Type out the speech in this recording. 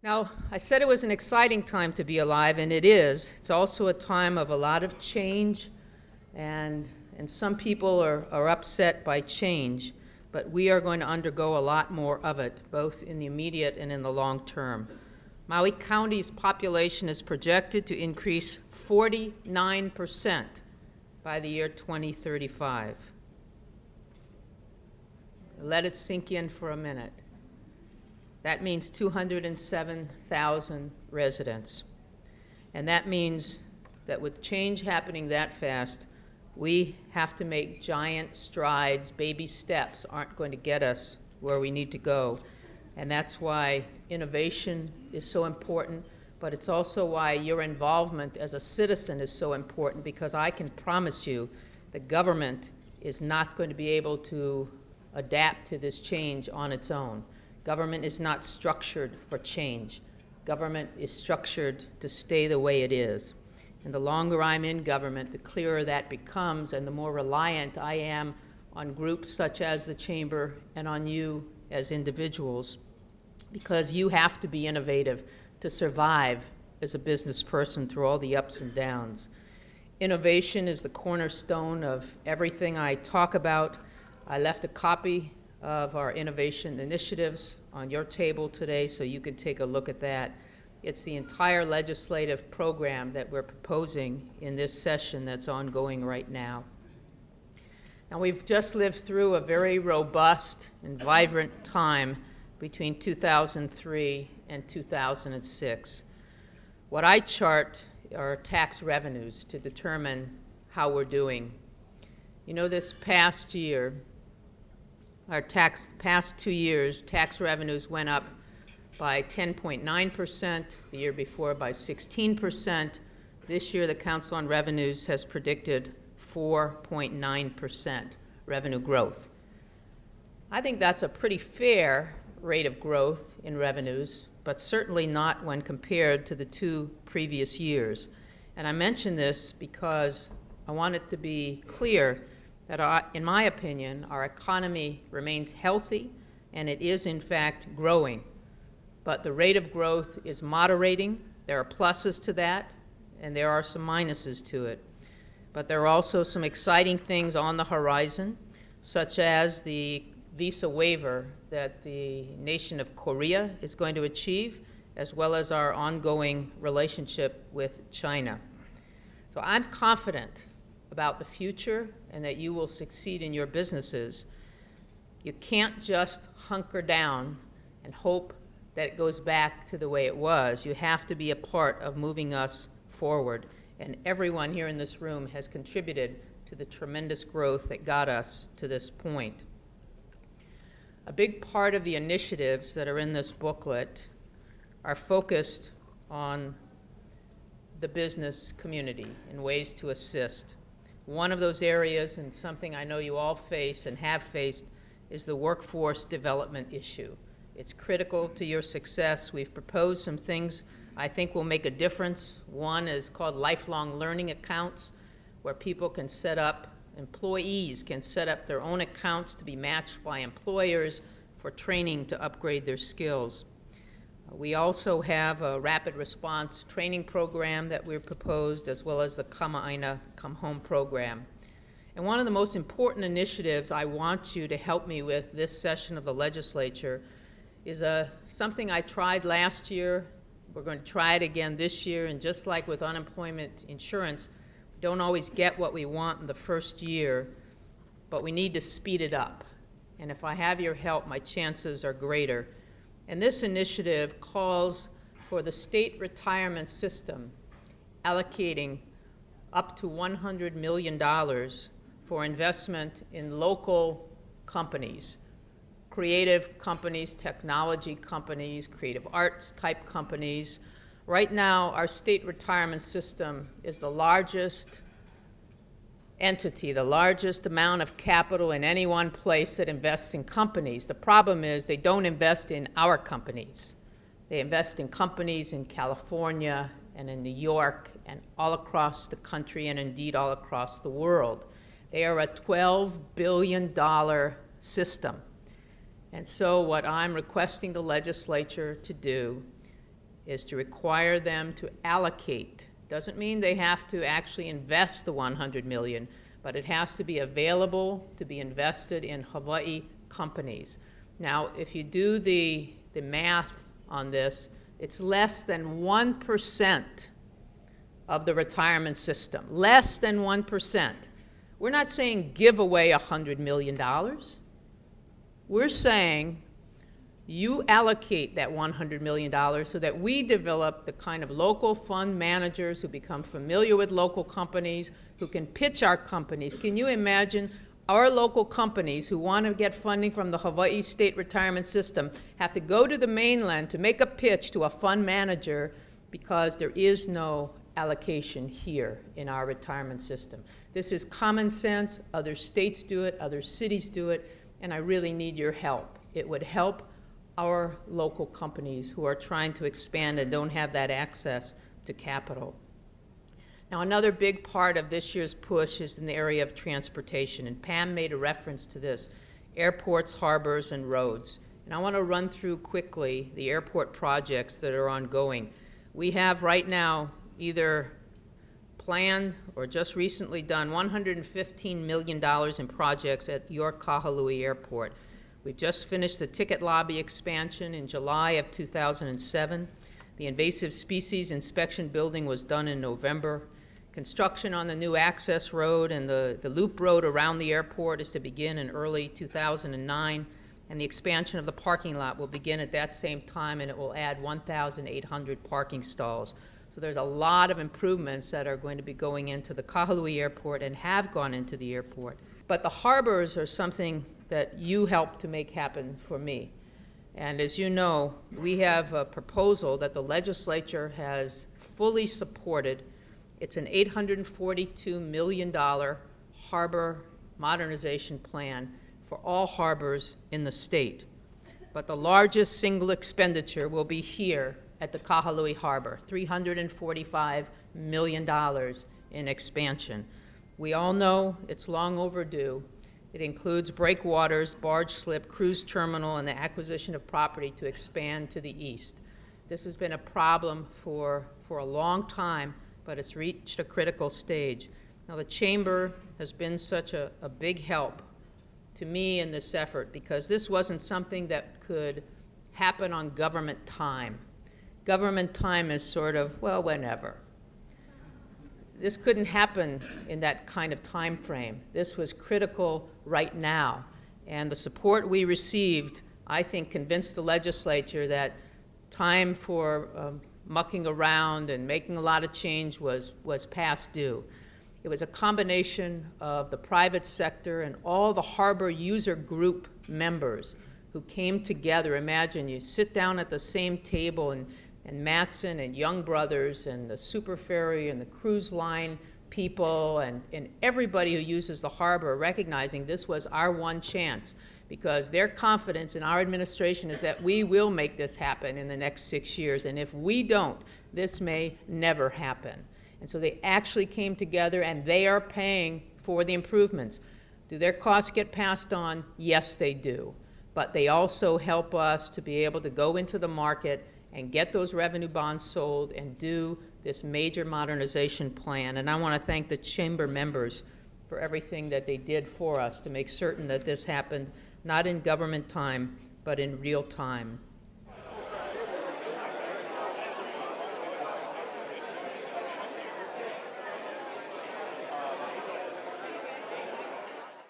Now, I said it was an exciting time to be alive, and it is. It's also a time of a lot of change, and some people are upset by change, but we are going to undergo a lot more of it, both in the immediate and in the long term. Maui County's population is projected to increase 49% by the year 2035. Let it sink in for a minute. That means 207,000 residents. And that means that with change happening that fast, we have to make giant strides. Baby steps aren't going to get us where we need to go. And that's why innovation is so important, but it's also why your involvement as a citizen is so important, because I can promise you the government is not going to be able to adapt to this change on its own. Government is not structured for change. Government is structured to stay the way it is. And the longer I'm in government, the clearer that becomes, and the more reliant I am on groups such as the Chamber and on you as individuals, because you have to be innovative to survive as a business person through all the ups and downs. Innovation is the cornerstone of everything I talk about. I left a copy of our innovation initiatives on your table today, so you can take a look at that. It's the entire legislative program that we're proposing in this session that's ongoing right now. Now, we've just lived through a very robust and vibrant time between 2003 and 2006. What I chart are tax revenues to determine how we're doing. You know, this past year, past 2 years, tax revenues went up by 10.9%, the year before by 16%. This year, the Council on Revenues has predicted 4.9% revenue growth. I think that's a pretty fair rate of growth in revenues, but certainly not when compared to the 2 previous years. And I mention this because I want it to be clear that, in my opinion, our economy remains healthy, and it is, in fact, growing. But the rate of growth is moderating. There are pluses to that, and there are some minuses to it. But there are also some exciting things on the horizon, such as the visa waiver that the nation of Korea is going to achieve, as well as our ongoing relationship with China. So I'm confident about the future and that you will succeed in your businesses. You can't just hunker down and hope that it goes back to the way it was. You have to be a part of moving us forward. And everyone here in this room has contributed to the tremendous growth that got us to this point. A big part of the initiatives that are in this booklet are focused on the business community and ways to assist. One of those areas, and something I know you all face and have faced, is the workforce development issue. It's critical to your success. We've proposed some things I think will make a difference. One is called lifelong learning accounts, where people can set up, employees can set up their own accounts to be matched by employers for training to upgrade their skills. We also have a rapid response training program that we've proposed, as well as the Kama'aina Come Home program. And one of the most important initiatives I want you to help me with this session of the legislature is something I tried last year. We're going to try it again this year, and just like with unemployment insurance, we don't always get what we want in the first year, but we need to speed it up. And if I have your help, my chances are greater. And this initiative calls for the state retirement system allocating up to $100 million for investment in local companies, creative companies, technology companies, creative arts type companies. Right now, our state retirement system is the largest entity, the largest amount of capital in any one place that invests in companies. The problem is they don't invest in our companies. They invest in companies in California and in New York and all across the country, and indeed all across the world. They are a $12 billion system. And so what I'm requesting the legislature to do is to require them to allocate. Doesn't mean they have to actually invest the $100 million, but it has to be available to be invested in Hawaii companies. Now, if you do the math on this, it's less than 1% of the retirement system. Less than 1%. We're not saying give away $100 million. We're saying you allocate that $100 million so that we develop the kind of local fund managers who become familiar with local companies, who can pitch our companies. Can you imagine our local companies who want to get funding from the Hawaii State Retirement System have to go to the mainland to make a pitch to a fund manager because there is no allocation here in our retirement system. This is common sense. Other states do it, other cities do it, and I really need your help. It would help our local companies who are trying to expand and don't have that access to capital. Now, another big part of this year's push is in the area of transportation, and Pam made a reference to this: airports, harbors, and roads. And I want to run through quickly the airport projects that are ongoing. We have right now either planned or just recently done $115 million in projects at York Kahului Airport. We've just finished the ticket lobby expansion in July of 2007. The invasive species inspection building was done in November. Construction on the new access road and the loop road around the airport is to begin in early 2009, and the expansion of the parking lot will begin at that same time, and it will add 1,800 parking stalls. So there's a lot of improvements that are going to be going into the Kahului Airport and have gone into the airport. But the harbors are something that you helped to make happen for me. And as you know, we have a proposal that the legislature has fully supported. It's an $842 million harbor modernization plan for all harbors in the state. But the largest single expenditure will be here at the Kahului Harbor, $345 million in expansion. We all know it's long overdue. It includes breakwaters, barge slip, cruise terminal, and the acquisition of property to expand to the east. This has been a problem for a long time, but it's reached a critical stage. Now, the Chamber has been such a big help to me in this effort, because this wasn't something that could happen on government time. Government time is sort of, well, whenever. This couldn't happen in that kind of time frame. This was critical right now. And the support we received, I think, convinced the legislature that time for mucking around and making a lot of change was past due. It was a combination of the private sector and all the harbor user group members who came together. Imagine you sit down at the same table, and Matson and Young Brothers and the super ferry and the cruise line people and everybody who uses the harbor recognizing this was our one chance, because their confidence in our administration is that we will make this happen in the next 6 years, and if we don't, this may never happen. And so they actually came together, and they are paying for the improvements. Do their costs get passed on? Yes, they do. But they also help us to be able to go into the market and get those revenue bonds sold and do this major modernization plan. And I want to thank the Chamber members for everything that they did for us to make certain that this happened not in government time, but in real time.